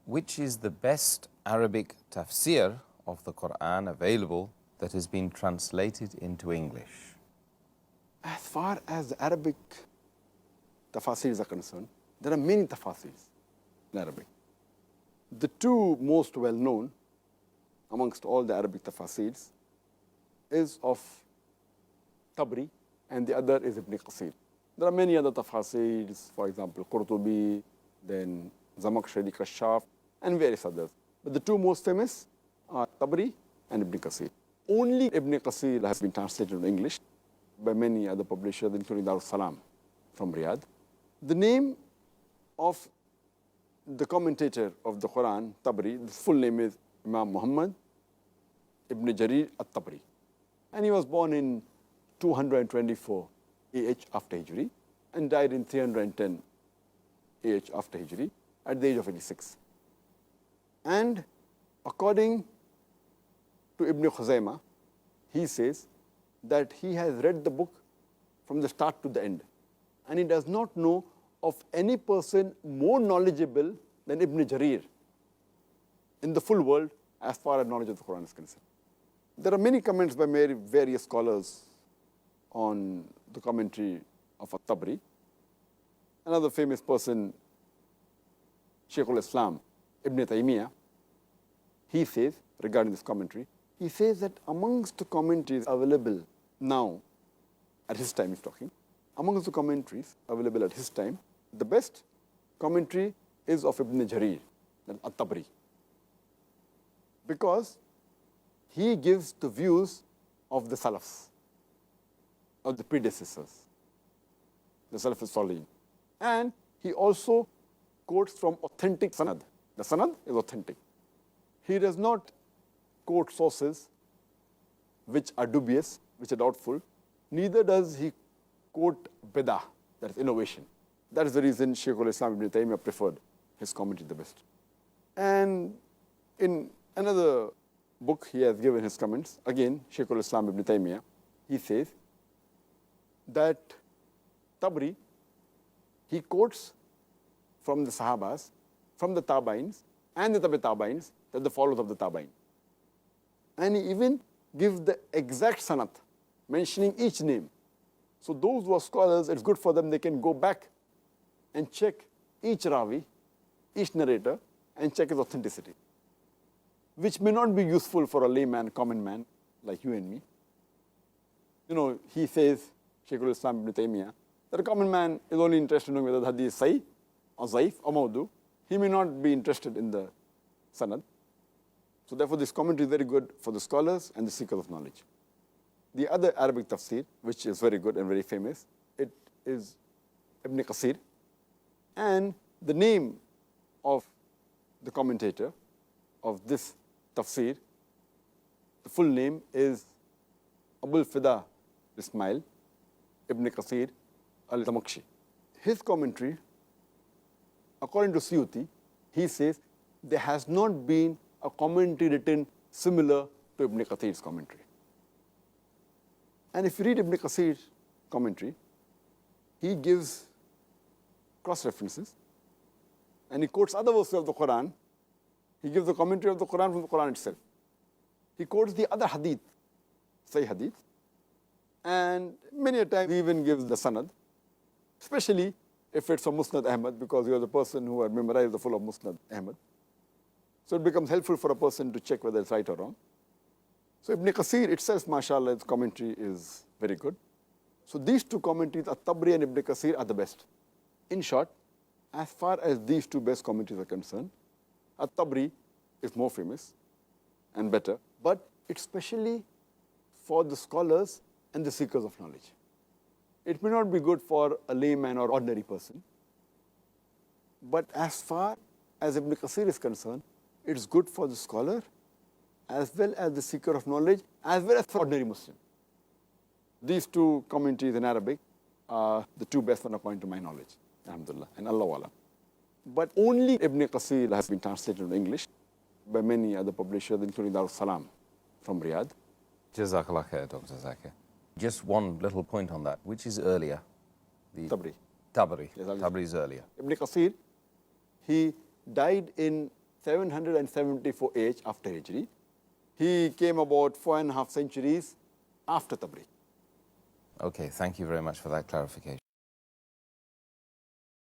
which is the best Arabic tafseer of the Qur'an available that has been translated into English? As far as the Arabic tafasirs are concerned, there are many tafasirs in Arabic. The two most well known amongst all the Arabic tafasirs is of Tabri and the other is Ibn Qasir. There are many other tafasirs, for example, Qurtubi, then Zamakshari, Kashaf, and various others. But the two most famous are Tabri and Ibn Qasir. Only Ibn Qasir has been translated into English by many other publishers, including Darus Salam from Riyadh. The name of the commentator of the Quran, Tabri, the full name is Imam Muhammad Ibn Jarir at-Tabri. And he was born in 224 AH after Hijri and died in 310 AH after Hijri at the age of 86. And according to Ibn Khuzaymah, he says that he has read the book from the start to the end. And he does not know of any person more knowledgeable than Ibn Jarir in the full world as far as knowledge of the Quran is concerned. There are many comments by various scholars on the commentary of At-Tabri. Another famous person, Shaykh al-Islam, Ibn Taymiyyah, he says, regarding this commentary, he says that amongst the commentaries available now, at his time he's talking, amongst the commentaries available at his time, the best commentary is of Ibn Jarir, At-Tabri, because he gives the views of the Salafs, of the predecessors, the Salaf al-Salihin. And he also quotes from authentic sanad. The sanad is authentic. He does not quote sources which are dubious, which are doubtful. Neither does he quote bidah, that is innovation. That is the reason Shaykh al-Islam Ibn Taymiyyah preferred his commentary the best. And in another book he has given his comments, again Shaykh al-Islam Ibn Taymiyyah, he says that Tabri, he quotes from the Sahabas, from the Tabains, and the Tabi Tabains, that the followers of the Tabain. And he even gives the exact sanat, mentioning each name. So those who are scholars, it's good for them, they can go back and check each Ravi, each narrator, and check his authenticity, which may not be useful for a layman, common man, like you and me. You know, he says, Shaykh al-Islam Ibn Taymiyyah, that a common man is only interested in knowing whether the hadith is sahih, or zaif, or mawdu. He may not be interested in the sanad. So therefore, this commentary is very good for the scholars and the seekers of knowledge. The other Arabic tafsir, which is very good and very famous, it is Ibn Qasir. And the name of the commentator of this tafsir, the full name is Abul Fida Ismail Ibn Qasir al-Zamakshi. His commentary, according to Suyuti, he says there has not been a commentary written similar to Ibn Qasir's commentary. And if you read Ibn Qasir's commentary, he gives cross-references and he quotes other verses of the Quran. He gives the commentary of the Quran from the Quran itself. He quotes the other hadith, Sahih hadith, and many a time he even gives the sanad, especially if it's from Musnad Ahmad, because you are the person who had memorized the full of Musnad Ahmad. So it becomes helpful for a person to check whether it's right or wrong. So Ibn Qasir itself, mashallah, its commentary is very good. So these two commentaries, At-Tabri and Ibn Qasir, are the best. In short, as far as these two best commentaries are concerned, At-Tabri is more famous and better, but it's specially for the scholars and the seekers of knowledge. It may not be good for a layman or ordinary person, but as far as Ibn Qasir is concerned, it's good for the scholar as well as the seeker of knowledge, as well as for ordinary Muslim. These two commentaries in Arabic are the two best one according to my knowledge, alhamdulillah, and Allah Wa'ala. But only Ibn Qasir has been translated into English by many other publishers, including Darus Salam from Riyadh. Jazakallah khair, Dr. Zakir. Just one little point on that, which is earlier? The Tabri. Tabri. Yes, Tabri is earlier. Ibn Qasir, he died in 774 AH after Hijri. He came about 4.5 centuries after Tabligh. Okay, thank you very much for that clarification.